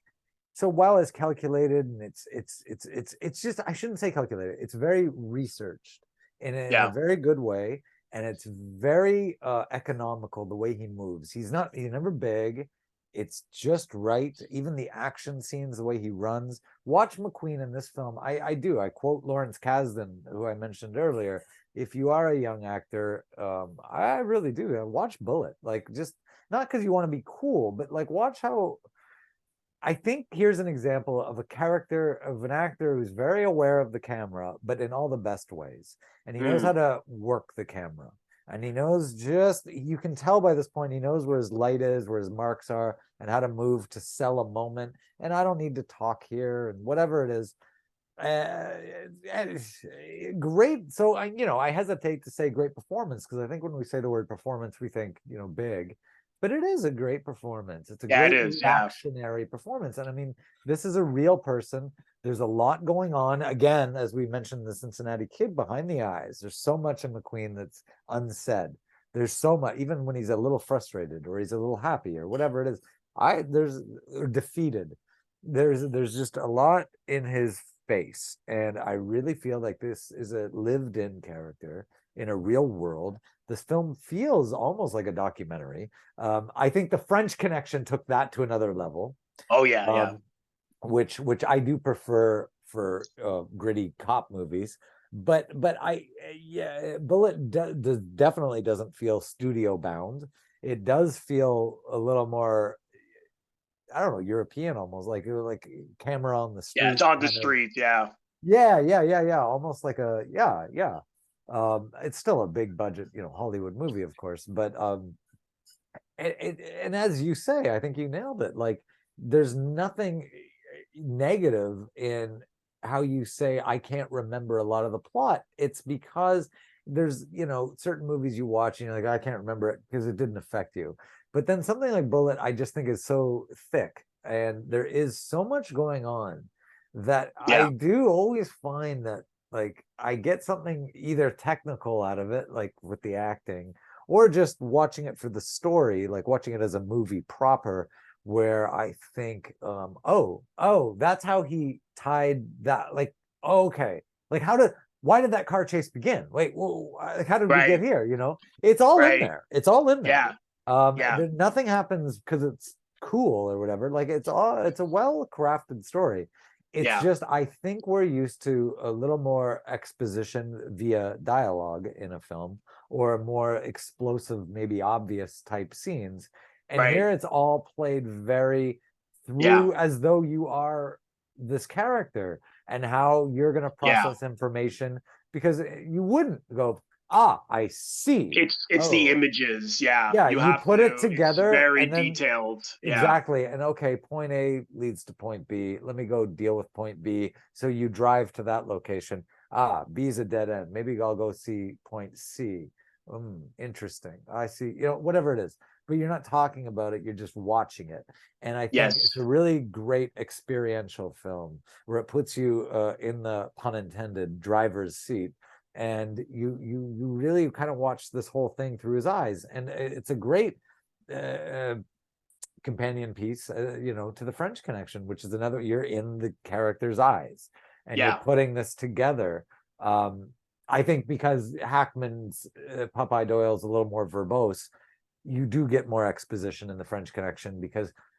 so while it's calculated and it's just, I shouldn't say calculated, it's very researched in a Yeah. very good way, and it's very economical the way he moves. He's never big. It's just right. Even the action scenes, the way he runs. Watch McQueen in this film. I do. I quote Lawrence Kasdan, who I mentioned earlier. If you are a young actor, I really do. Watch Bullitt. Like, just not because you want to be cool, but like watch how. I think here's an example of a character of an actor who's very aware of the camera, but in all the best ways. And he knows how to work the camera. And he knows, just, you can tell by this point, he knows where his light is, where his marks are, and how to move to sell a moment. And I don't need to talk here, and whatever it is. Great. So I hesitate to say great performance, because I think when we say the word performance, we think, big. But it is a great performance. It's a Yeah, it great is. Yeah. reactionary performance. And I mean, this is a real person. There's a lot going on. Again, as we mentioned, the Cincinnati Kid behind the eyes. There's so much in McQueen that's unsaid. There's so much, even when he's a little frustrated or he's a little happy or whatever it is. There's defeated. There's just a lot in his face. And I really feel like this is a lived-in character in a real world. This film feels almost like a documentary. I think the French Connection took that to another level. Oh yeah, yeah. Which I do prefer for gritty cop movies. But Bullitt definitely doesn't feel studio bound. It does feel a little more, I don't know, European, almost like camera on the street. Yeah, it's on the street. Yeah. Yeah. Almost like yeah. It's still a big budget, Hollywood movie, of course, but and as you say, I think you nailed it. Like, there's nothing negative in how you say I can't remember a lot of the plot. It's because there's certain movies you watch and you're like, I can't remember it because it didn't affect you. But then something like Bullitt, I just think is so thick, and there is so much going on that I do always find that, like, I get something either technical out of it, like with the acting, or just watching it for the story, like watching it as a movie proper, where I think, oh, that's how he tied that. Like, okay, like why did that car chase begin? Wait, well, how did we get here? It's all in there. It's all in there. Nothing happens because it's cool or whatever. Like, it's a well-crafted story. It's just, I think we're used to a little more exposition via dialogue in a film, or more explosive, maybe obvious type scenes. And here it's all played very through, as though you are this character, and how you're going to process information, because you wouldn't go, I see. It's the images. Yeah. You put it together. It's very and then, detailed. Exactly. And okay, point A leads to point B. Let me go deal with point B. So you drive to that location. B's a dead end. Maybe I'll go see point C. Interesting. I see, whatever it is. But you're not talking about it, you're just watching it. And I think it's a really great experiential film, where it puts you in the, pun intended, driver's seat. And you really kind of watch this whole thing through his eyes. And it's a great companion piece, to the French Connection, which is another, you're in the character's eyes, and you're putting this together. I think because Hackman's Popeye Doyle is a little more verbose, you do get more exposition in the French Connection,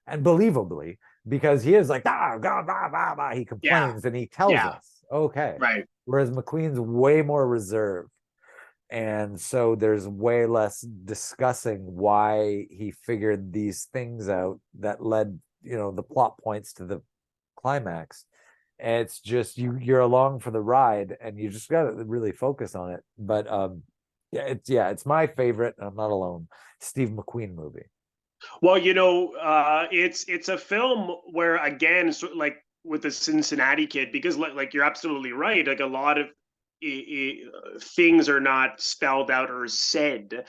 and believably, because he is like, he complains and he tells us, okay. Right. Whereas McQueen's way more reserved. And so there's way less discussing why he figured these things out that led, the plot points to the climax. it's just you're along for the ride, and you just got to really focus on it. But it's my favorite. I'm not alone. Steve McQueen movie. Well, it's a film where, again, like with the Cincinnati Kid, because like you're absolutely right. Like a lot of things are not spelled out or said.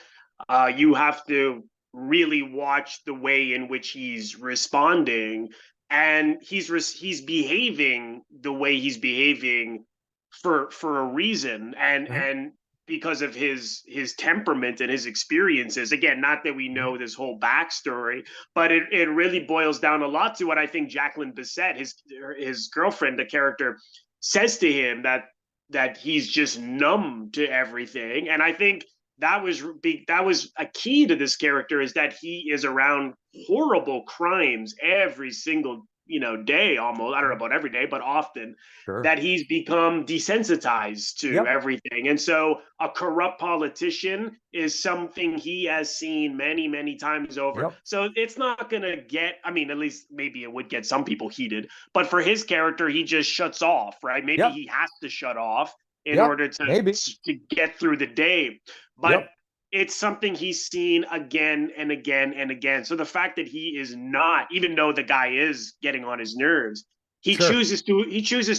You have to really watch the way in which he's responding, and he's behaving the way he's behaving for a reason, and because of his temperament and his experiences. Again, not that we know this whole backstory, but it really boils down a lot to what I think Jacqueline Bisset, his girlfriend, the character, says to him, that he's just numb to everything. And I think that was a key to this character, is that he is around horrible crimes every single day, almost. I don't know about every day, but often. Sure. That he's become desensitized to everything. And so a corrupt politician is something he has seen many, many times over. So it's not going to get, I mean, at least maybe it would get some people heated, but for his character, he just shuts off, right? Maybe he has to shut off in order to get through the day. But it's something he's seen again and again and again. So the fact that he is not, even though the guy is getting on his nerves, he chooses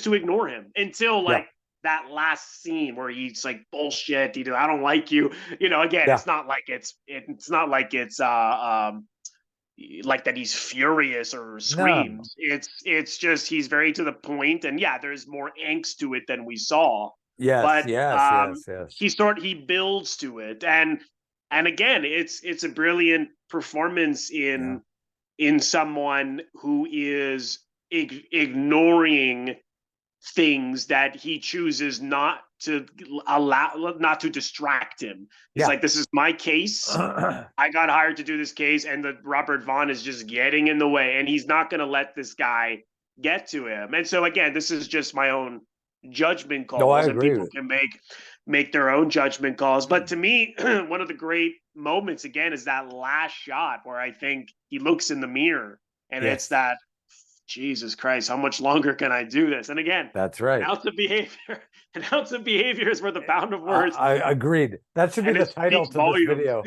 to ignore him until like that last scene where he's like, bullshit, I don't like you. Again, it's not like it's like that he's furious or screams. It's just he's very to the point, and there's more angst to it than we saw. But he builds to it, and again, it's a brilliant performance in someone who is ignoring things that he chooses not to distract him. He's like, this is my case. I got hired to do this case, and the Robert Vaughn is just getting in the way, and he's not going to let this guy get to him. And so again, this is just my own judgment calls. No, I agree. And people can make their own judgment calls. But to me, one of the great moments again is that last shot where I think he looks in the mirror, and it's that, Jesus Christ, how much longer can I do this? And again, that's right. An ounce of behavior is worth a pound of words. I agreed. That should be the title to this video.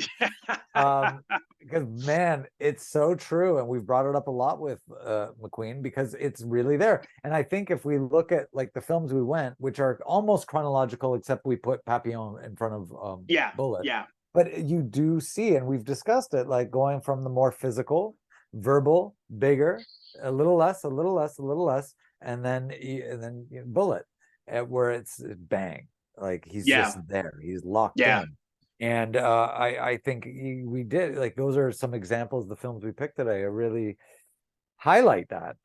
Because man, it's so true. And we've brought it up a lot with McQueen, because it's really there. And I think if we look at like the films we went, which are almost chronological, except we put Papillon in front of Bullitt. But you do see, and we've discussed it, like going from the more physical, verbal, bigger, a little less, and then Bullitt, where it's bang, like he's just there, he's locked in. And I think we did, like, those are some examples of the films we picked today really highlight that.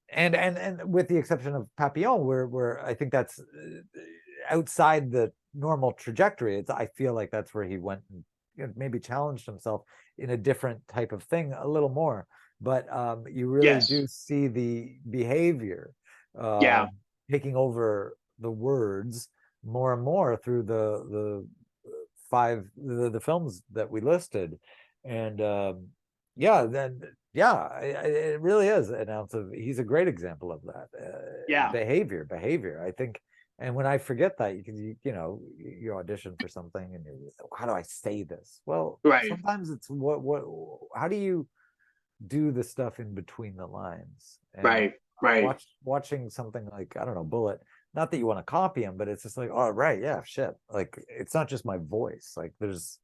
And with the exception of Papillon, where I think that's outside the normal trajectory. I feel like that's where he went and maybe challenged himself in a different type of thing a little more. But you really do see the behavior taking over the words more and more through the films that we listed. And it really is an ounce of, he's a great example of that. Behavior, I think. And when I forget that, you audition for something and how do I say this? Well, sometimes it's how do you do the stuff in between the lines? And watching something like, I don't know, Bullitt, not that you want to copy him, but it's just like, oh, right, yeah, shit. Like, it's not just my voice. Like, there's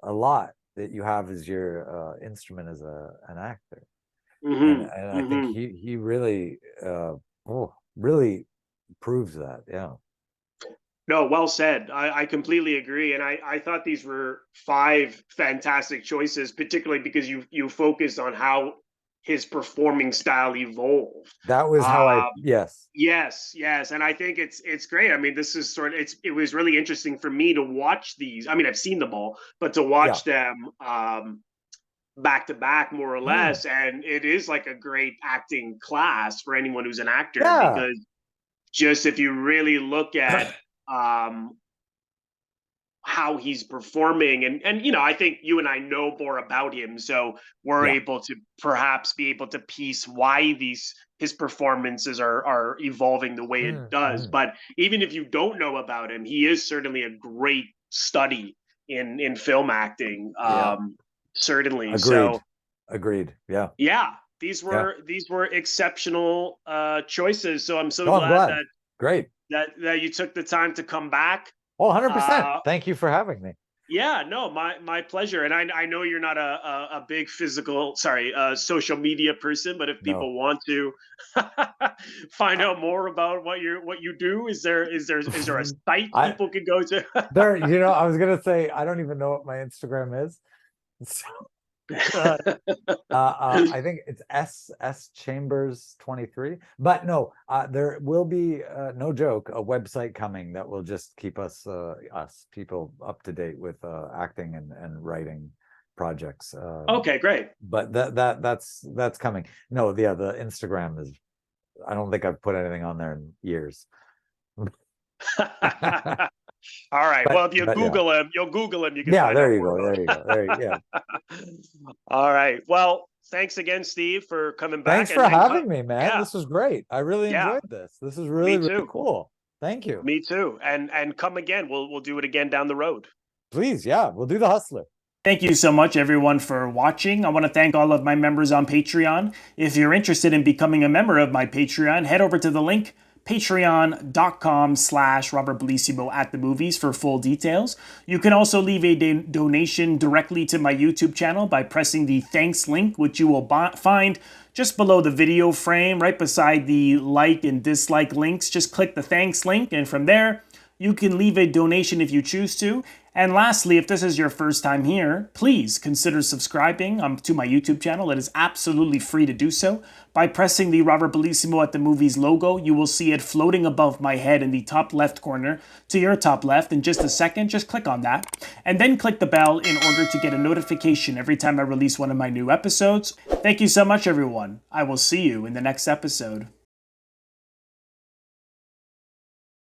a lot that you have as your instrument as an actor. And I think he really, really proves that. No, well said. I completely agree. And I thought these were 5 fantastic choices, particularly because you focused on how his performing style evolved. That was how yes. And I think it's great. I mean, this is it was really interesting for me to watch these. I mean, I've seen them all, but to watch them back to back, more or less. And it is like a great acting class for anyone who's an actor, because just if you really look at how he's performing, and I think you and I know more about him, so we're able to perhaps be able to piece why these his performances are evolving the way it does. But even if you don't know about him, he is certainly a great study in film acting. Certainly. Agreed. Yeah. Yeah, these were exceptional choices. So I'm so glad, glad that great that you took the time to come back. Oh, 100%. Thank you for having me. Yeah, no, my pleasure. And I know you're not a big social media person, but if people want to find out more about what you do, is there a site people can go to? There, I was gonna say I don't even know what my Instagram is. So, I think it's S Chambers 23, but no, there will be no joke, a website coming that will just keep us people up to date with acting and writing projects. Okay, great. But that's coming. No, the Instagram is, I don't think I've put anything on there in years. All right. Well, if you Google him, you'll Google him. You can. Yeah, there you go. There you go. All right. Well, thanks again, Steve, for coming back. Thanks for having me, man. Yeah. This was great. I really enjoyed this. This is really cool. Thank you. Me too. And come again. We'll do it again down the road. Please, yeah. We'll do The Hustler. Thank you so much, everyone, for watching. I want to thank all of my members on Patreon. If you're interested in becoming a member of my Patreon, head over to the link patreon.com/Robert Bellissimo at the movies for full details. You can also leave a donation directly to my YouTube channel by pressing the thanks link, which you will find just below the video frame, right beside the like and dislike links. Just click the thanks link, and from there, you can leave a donation if you choose to. And lastly, if this is your first time here, please consider subscribing to my YouTube channel. It is absolutely free to do so. By pressing the Robert Bellissimo at the Movies logo, you will see it floating above my head in the top left corner to your top left. In just a second, just click on that. And then click the bell in order to get a notification every time I release one of my new episodes. Thank you so much, everyone. I will see you in the next episode.